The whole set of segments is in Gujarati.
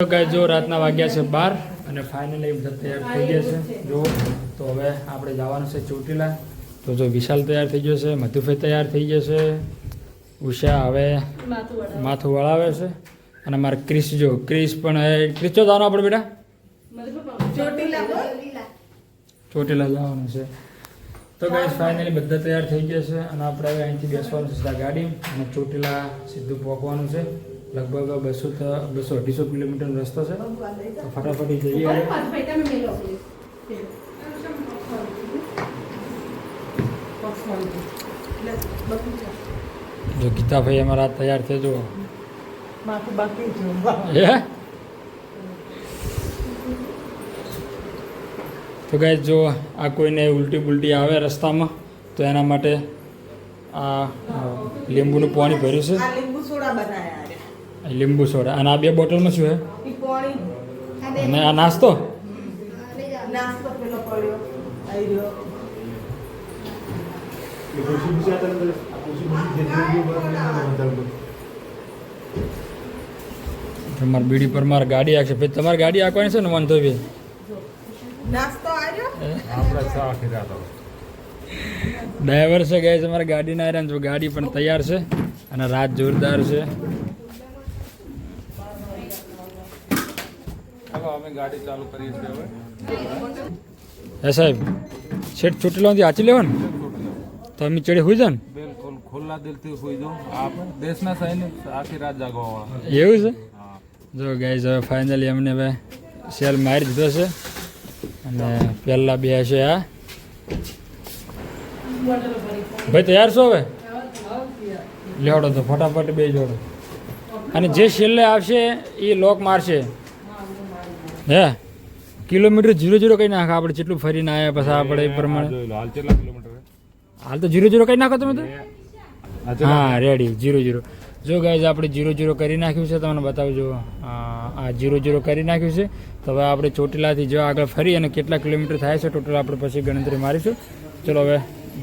ગાઈસ જો રાતના વાગ્યા છે 12 અને ફાઇનલી તૈયાર થઈ ગયા છે જો તો હવે આપણે જવાનું છે ચોટીલા તો જો વિશાલ તૈયાર થઈ ગયો છે મધુભાઈ તૈયાર થઈ ગયો છે ઉષા હવે માથું વળાવે છે અને મારે ક્રિસ જો ક્રિસ પણ ક્રિસ જો જવાનું આપણે બેટા ચોટીલા જવાનું છે તો ગાઈસ ફાઇનલી બધા તૈયાર થઈ ગયા છે અને આપણે હવે અહીંથી બેસવાનું છે સીધા ગાડી અને ચોટીલા સીધું પહોંચવાનું છે લગભગ 200-250 કિલોમીટરનો રસ્તો છે તો ફટાફટ જઈએ જો ગીતાભાઈ અમારા તૈયાર થઈ જો તો ગાઈસ જો આ કોઈને ઉલટી બુલટી આવે રસ્તામાં તો એના માટે આ લીંબુનું પાણી ભર્યું છે લીંબુ સોડા અને આ બે બોટલમાં શું છે અને આ નાસ્તો તમારી બીડી પર મારે ગાડી આવશે ભાઈ તમારી ગાડી આંકવાની છે ને વાંધો ભાઈ ડ્રાઈવર છે ગાય તમારે ગાડી ના આવ્યા તો ગાડી પણ તૈયાર છે અને રાત જોરદાર છે અમે ગાડી ચાલુ કરીએ છીએ હવે હે સાહેબ છેટ ચોટીલાથી આચી લેવો ને તો અમે ચડે હોઈ જાય ને બિલકુલ ખુલ્લા દિલથી હોઈ જાઓ આપ દેશના સૈનિક આખી રાત જાગવાવાળા એવું છે જો ગાઈઝ હવે ફાઇનલી અમને હવે સેલ મારી દીધો છે અને પહેલાં બે છે આ ભાઈ તૈયાર છો હવે લેવડો તો ફટાફટ બે જોડો અને જે છેલ્લે આવશે એ લોક મારશે હે કિલોમીટર 0-0 કઈ નાખો આપણે જેટલું ફરીને આવ્યા પછી આપણે એ પ્રમાણે હાલ કેટલા કિલોમીટર હાલ તો 0-0 કઈ નાખો તમે તો હા રેડી 0-0 જો ગાઈઝ આપણે 0-0 કરી નાખ્યું છે તમને બતાવજો આ 0-0 કરી નાખ્યું છે તો હવે આપણે ચોટીલાથી જો આગળ ફરી અને કેટલા કિલોમીટર થાય છે ટોટલ આપણે પછી ગણતરી મારીશું ચલો હવે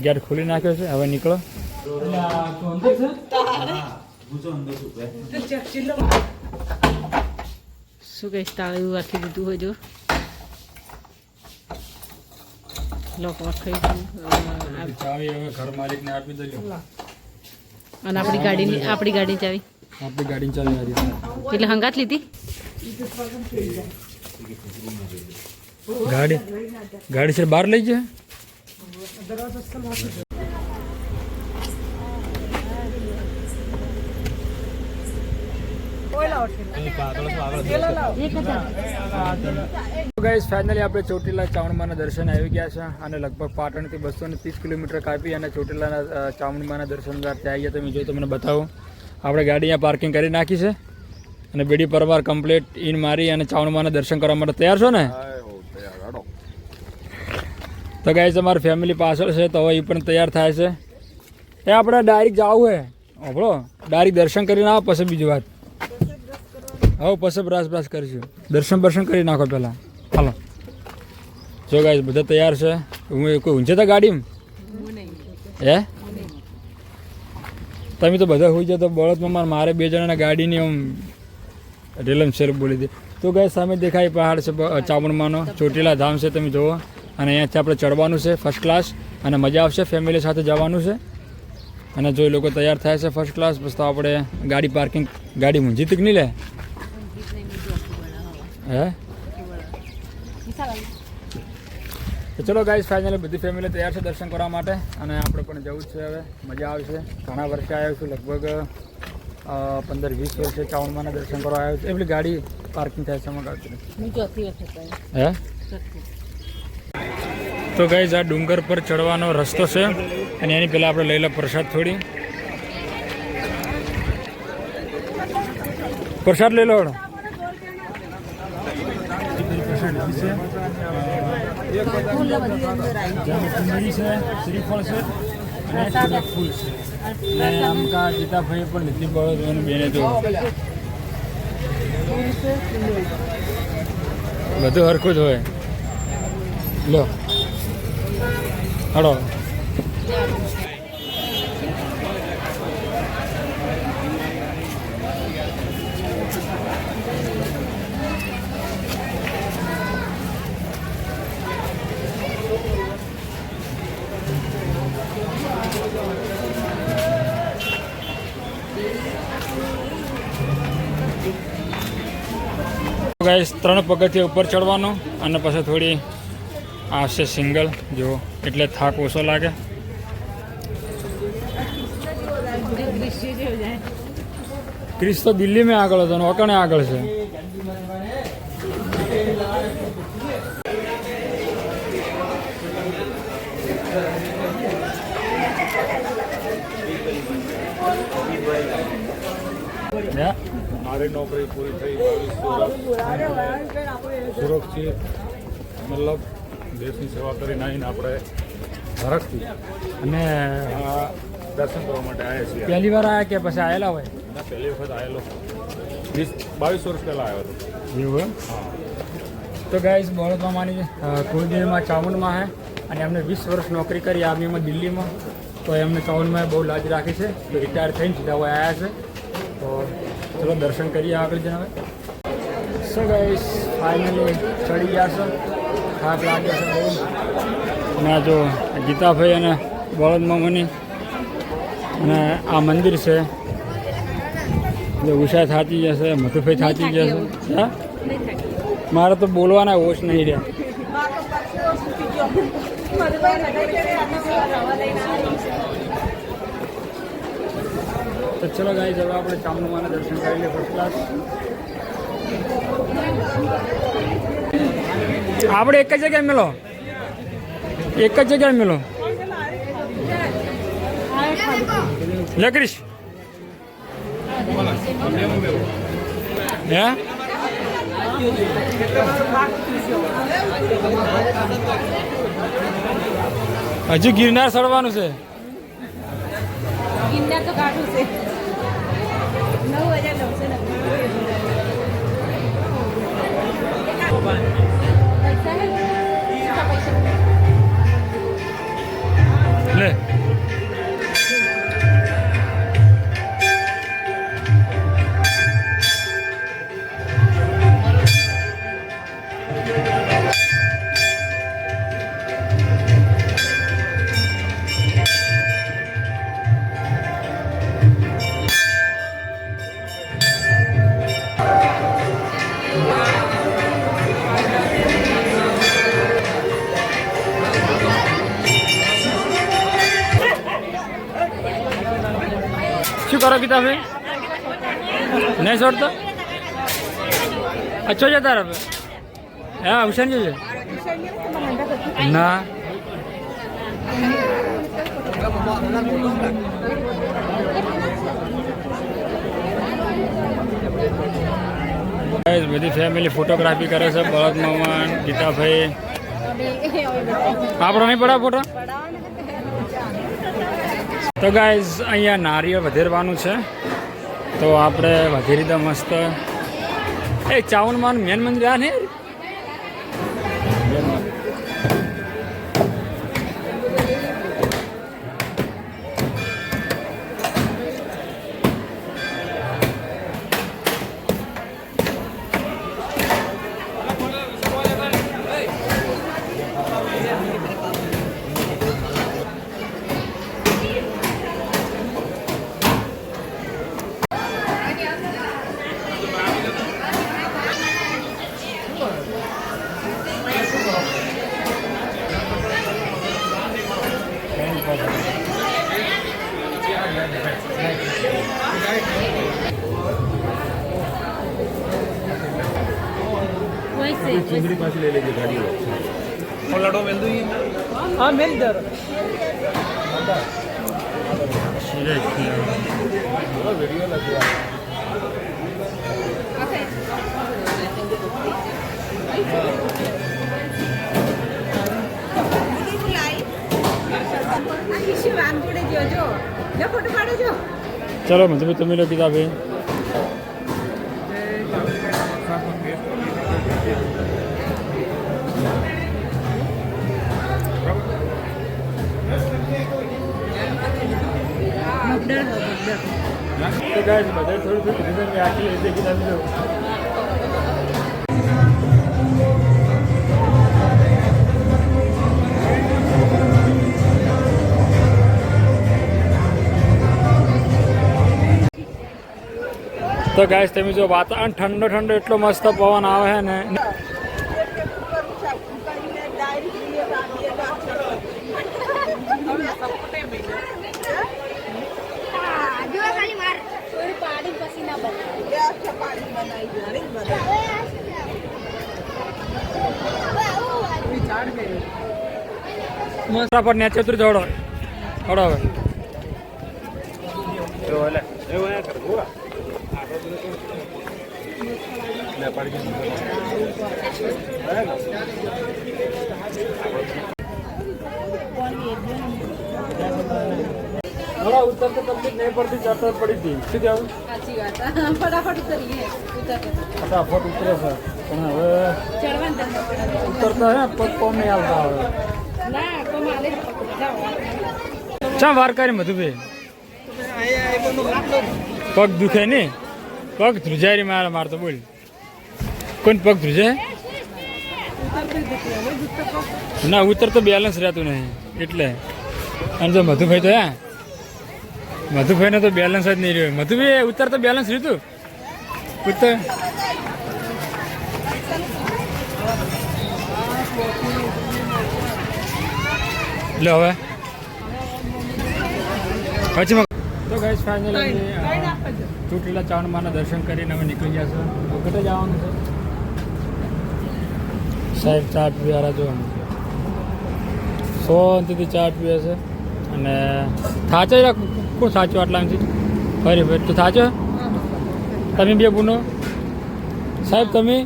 ગેટ ખોલી નાખ્યો છે હવે નીકળો શું કહીશ તાળું રાખી દીધું હોય જો લોક વખાઈ ચાવી હવે ઘર માલિકને આપી દેજો અને આપણી ગાડીની ચાવી આપણી ગાડીની ચાવી આવી એટલે હંગાત લીધી ગાડી છે બહાર લઈ જાય ગાઈસ ફાઇનલી આપણે ચોટીલા ચામુંડમાના દર્શન આવી ગયા છે અને લગભગ પાટણથી 230 કિલોમીટર કાપી અને ચોટીલાના ચામુંડમાના દર્શન ત્યાં આવ્યા તમે જો તમને બતાવો આપણે ગાડી અહીંયા પાર્કિંગ કરી નાખી છે અને બેડી પરવાર કમ્પ્લીટ ઇન મારી અને ચામુંડમાના દર્શન કરવા માટે તૈયાર છો ને તો ગાઈસ અમારી ફેમિલી પાછળ છે તો હવે એ પણ તૈયાર થાય છે એ આપણે ડાયરેક્ટ જવું છે આપણો ડાયરેક્ટ દર્શન કરીને આવો પછી બીજી વાત હવે પછી બ્રાસ કરીશું દર્શન કરી નાખો પહેલાં હાલો જો ગાઈસ બધા તૈયાર છે હું કોઈ ઊંચે હતા ગાડીમાં હે તમે તો બધા હોઈ જાઓ તો બળદમાં મારે 2 જણાના ગાડીની આમ રેલમ શેર બોલી દે તો ગાઈસ સામે દેખાય પહાડ છે ચામુંડમાનો ચોટીલા ધામ છે તમે જુઓ અને અહીંયાથી આપણે ચડવાનું છે ફર્સ્ટ ક્લાસ અને મજા આવશે ફેમિલી સાથે જવાનું છે અને જો લોકો તૈયાર થાય છે ફર્સ્ટ ક્લાસ બસ તો આપણે ગાડી પાર્કિંગ ગાડી મૂંઝી તક નહીં લે હે તો ચલો ગાઈસ ફાઇનલી બધી ફેમિલી તૈયાર છે દર્શન કરવા માટે અને આપણે પણ જવું જ છે હવે મજા આવશે ઘણા વર્ષે આવ્યો છું લગભગ 15-20 વર્ષે ચામુંડમાના દર્શન કરવા આવ્યો છું એટલે ગાડી પાર્કિંગ થાય છે હે તો ગાઈસ આ ડુંગર પર ચડવાનો રસ્તો છે અને એની પહેલાં આપણે લઈ લો પ્રસાદ થોડી પ્રસાદ લઈ લો શ્રીફળ છે ફૂલ છે આમ કા ગીતાભાઈ પણ લીધી બળદ એનું બેને તો બધું હરખું જ હોય લો હડો ગાઈસ 3 પગથિયા ઉપર ચડવાનું અને પછી થોડી આવશે સિંગલ જો એટલે થાક ઓછો લાગે. ક્રિસ તો દિલ્હીમાં આગળ હતો ને ઓકણે આગળ છે. મારી નોકરી પૂરી થઈ 22 વર્ષ સુરક્ષિત મતલબ દેશની સેવા કરીને આવીને આપણે હરખથી અને દર્શન કરવા માટે આવ્યા છીએ. પહેલી વાર આવ્યા કે પછી આવેલા હોય? ના, પહેલી વખત આવેલો 22 વર્ષ પહેલાં આવ્યો હતો. એવું એમ? તો ગાઈસ બળદમાં માની કુળદેવીમાં ચાવનમાં હે અને એમને 20 વર્ષ નોકરી કરી આર્મીમાં દિલ્હીમાં. તો એમને ચાવનમાં બહુ લાજ રાખી છે. તો રિટાયર થઈને સીધા હોય આવ્યા છે. તો ચલો દર્શન કરીએ આગળ જણાવે. સો ગાઈસ ફાઇનલી ચડી ગયા છે. થાક લાગે છે બહુ. અને આ જો ગીતાભાઈ અને બળદમાં મની અને આ મંદિર છે. ઉષા થતી જશે, મધુભાઈ થતી જશે. હા, મારે તો બોલવાના હોશ નહીં રહ્યા. તો ચલો ગાઈસ હવે આપણે ચામુંડાના દર્શન કરી લઈએ ફર્સ્ટ ક્લાસ. આપણે એક જ જગ્યાએ મેલો, એક જ જગ્યાએ મેલો લે ક્રિશ. હે હજુ ગિરનાર ચડવાનું છે. ગિરનાર તો કાઢું છે 9,900 લે શું કરો ગીતાભાઈ? નહીં છોડતો? અચ્છો જતા રહે. હા હુસેન છે ના બધી ફેમિલી ફોટોગ્રાફી કરે છે. બળદ મામા, ગીતાભાઈ. આપણો નહીં પડા ફોટો? તો ગાઈઝ અહીંયા નારિયેળ વધેરવાનું છે. તો આપણે વધેરી દે મસ્ત. એ ચાવનમાં મેન મંદિર આ ને ચીંગડી પાછી લઈ લેજે ગાડી. લડો મેલ દો. હા મેલ દો વિડીયો લખી ચલો મધુભાઈ તમે લો ગીતાભાઈ. તો ગાઈસ બધા થોડું થોડું આખી રીતે ગીતાભાઈ તો ગાઈસ તમે જો વાતાવરણ ઠંડો ઠંડો એટલો મસ્ત પવન આવે છે ને ફટાફટ નેચે ઉતરી દોડો દોડો હવે ઉત્તર તો તકલીફ નહીં પડતી ચડતર પડી હતી શું કહેવું સાચી વાત ફટાફટ ઉતરીએ ફટાફટ ઉતરે છે પણ હવે ઉતરતા હે પગ પગ નહીં આવતા હવે ચા વાર કરી મધુભાઈ પગ દુખે નહીં પગ ધ્રુજારી મારતો બોલ કોઈને પગ ધ્રુજે ના ઉતર તો બેલેન્સ રહેતું નહીં એટલે અને જો મધુભાઈ તો હે મધુભાઈને તો બેલેન્સ જ નહીં રહ્યો મધુભાઈ ઉતર તો બેલેન્સ રહ્યું ઉતર લે હવે પછી તો ગાઈસ ફાઇનલી ચોટીલા ચાવણમાના દર્શન કરીને અમે નીકળી ગયા છે વખતે જવાનું છે સાહેબ ચા પીવાળા જોવાનું શાંતિથી ચા પીવે છે અને થાચો કોણ સાચો આટલાથી ફરી ફરી તો થાચો તમે બે બુનો સાહેબ તમે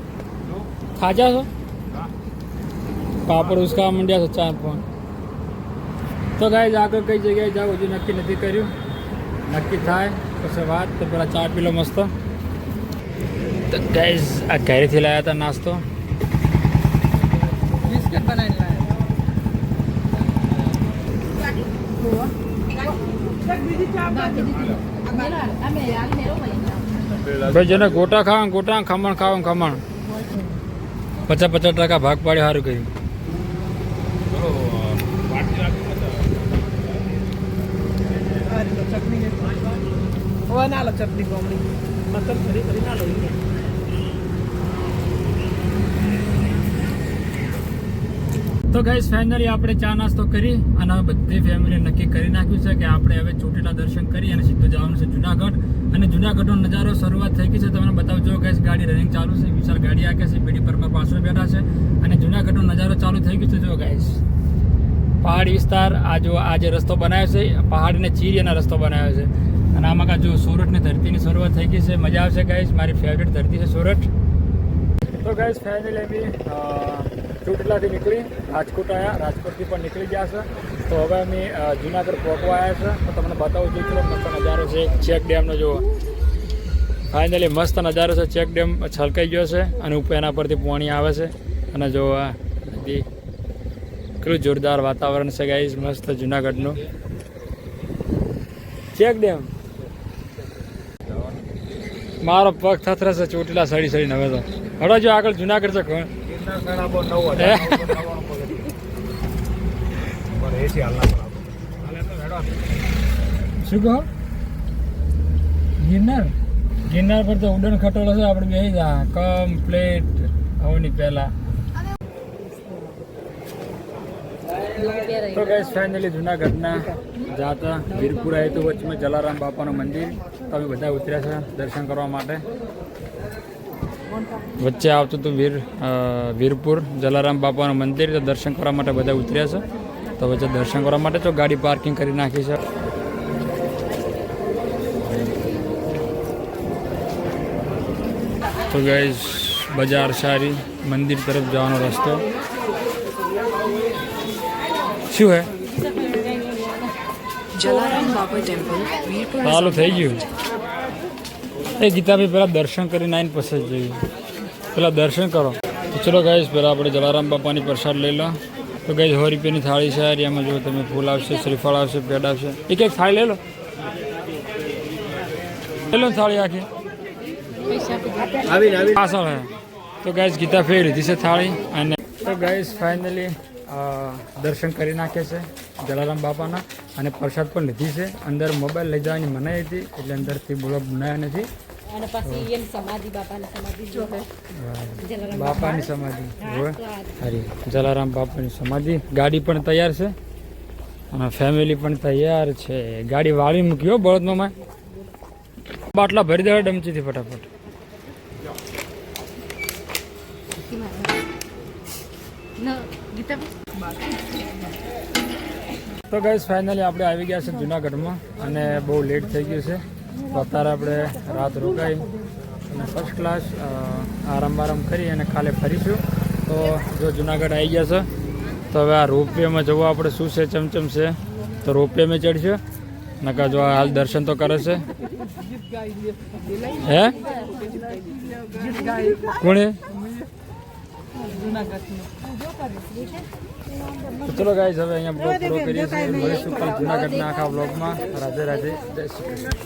થાચા છો પાપડ ઉસકા મંડ્યા છો ચા પણ તો ગાઈસ આગળ કઈ જગ્યાએ જાવ હજુ નક્કી નથી કર્યું નક્કી થાય પછી વાત તો પેલા ચા પી લો મસ્ત તો ગાઈસ આ ઘરેથી લાવ્યા હતા નાસ્તો બિસ્કિટ બનાવીને ભાઈ જેને ગોટા ખાવા ગોટા ખમણ ખાવા ખમણ 50-50% ભાગ પાડી સારું કર્યું ચટણી ના લો ચટણી ગમણી મતલબ ફરી ફરી ના લો તો ગાઈસ ફાઇનલી આપણે ચા નાસ્તો કરી અને હવે બધી ફેમિલી નક્કી કરી નાખ્યું છે કે આપણે હવે ચોટીલા દર્શન કરી અને સીધું જવાનું છે જુનાગઢ અને જુનાગઢનો નજારો શરૂઆત થઈ ગઈ છે તમને બતાવજો ગાઈસ ગાડી રનિંગ ચાલુ છે વિશાળ ગાડી આગે છે પેઢી પર પાછળ બેઠા છે અને જુનાગઢનો નજારો ચાલુ થઈ ગયો છે જો ગાઈસ પહાડી વિસ્તાર આ જે રસ્તો બનાવ્યો છે પહાડીને ચીરી અને રસ્તો બનાવ્યો છે અને આમાં જો સોરઠની ધરતીની શરૂઆત થઈ ગઈ છે મજા આવશે ગાઈસ મારી ફેવરેટ ધરતી છે સોરઠ તો ગાઈસ ફાઇનલી અમે ચોટીલાથી નીકળી રાજકોટ આવ્યા રાજકોટથી પણ નીકળી ગયા છે તો હવે અમે જુનાગઢ પહોંચવા આવ્યા છે તો તમને બતાવું છું કેટલો મસ્ત નજારો છે ચેક ડેમનો જુઓ ફાઇનલી મસ્ત નજારો છે ચેક ડેમ છલકાઈ ગયો છે અને ઉપર એના પરથી પાણી આવે છે અને જો આ નદી કેટલું જોરદાર વાતાવરણ છે ગાઈસ મસ્ત જુનાગઢનું ચેક ડેમ મારો પગ થથરશે ચોટીલા સડી સડીને હવે તો હડો જો આગળ જુનાગઢ છે કોણ શું કહો ગિરનાર પર તો ઉડન ખટોળો છે આપણે બેસી જા કમ્પ્લીટ આવવાની પહેલા તો ગાઈસ ફાઇનલી જુનાગઢના જાતા વીરપુર આવ્યું હતું વચ્ચે જલારામ બાપાનું મંદિર તો અમે બધા ઉતર્યા છે દર્શન કરવા માટે વચ્ચે આવતું હતું વીરપુર જલારામ બાપાનું મંદિર તો દર્શન કરવા માટે બધા ઉતર્યા છે તો વચ્ચે દર્શન કરવા માટે તો ગાડી પાર્કિંગ કરી નાખી છે તો ગાઈસ બજાર સારી મંદિર તરફ જવાનો રસ્તો શું હે જલારામ બાપા ટેમ્પલ વીરપુર ચાલુ થઈ ગયું એ ગીતાભાઈ પહેલાં દર્શન કરીને આવીને પછી જઈએ પહેલાં દર્શન કરો તો ચલો ગાઈસ પહેલાં આપણે જલારામ બાપાની પ્રસાદ લઈ લો તો ગાઈસ 100 રૂપિયાની થાળી છે યાર એમાં જો તમે ફૂલ આવશે શ્રીફળ આવશે પેડ આવશે એક થાળી લઈ લો થાળી આખી પાછળ હે તો ગાઈસ ગીતા ફેર લીધી છે થાળી અને તો ગાઈસ ફાઇનલી દર્શન કરી નાખે છે જલારામ બાપાના અને પ્રસાદ પણ લીધી છે અંદર મોબાઈલ લઈ જવાની મનાઈ હતી એટલે અંદરથી બોલો બનાવ્યા નથી અને પછી એમ સમાધિ બાપાની સમાધિ જો હે જલારામ બાપાની સમાધિ હોય તો આ હરી જલારામ બાપાની સમાધિ ગાડી પણ તૈયાર છે અને ફેમિલી પણ તૈયાર છે ગાડી વાળી મૂકી હો બળદમાં બાટલા ભરી દેવા ડમચીથી ફટાફટ ન ગીતા તો ગાઈસ ફાઇનલી આપણે આવી ગયા છે જુનાગઢમાં અને બહુ લેટ થઈ ગયું છે તો અત્યારે આપણે રાત રોકાઈ અને ફર્સ્ટ ક્લાસ આરામ બારામ કરી અને કાલે ફરીશું તો જો જુનાગઢ આવી ગયા છે તો હવે આ રોપવેમાં જવું આપણે શું છે ચમચમ છે તો રોપવેમાં ચડશે નકા જો આ હાલ દર્શન તો કરે છે હે કોણે તો ચલો ગાઈસ હવે અહીંયા બ્લોગ પૂરો કરીએ છીએ મળીશું કાલ જુનાગઢના આખા બ્લોગમાં રાધે રાધે જય શ્રી કૃષ્ણ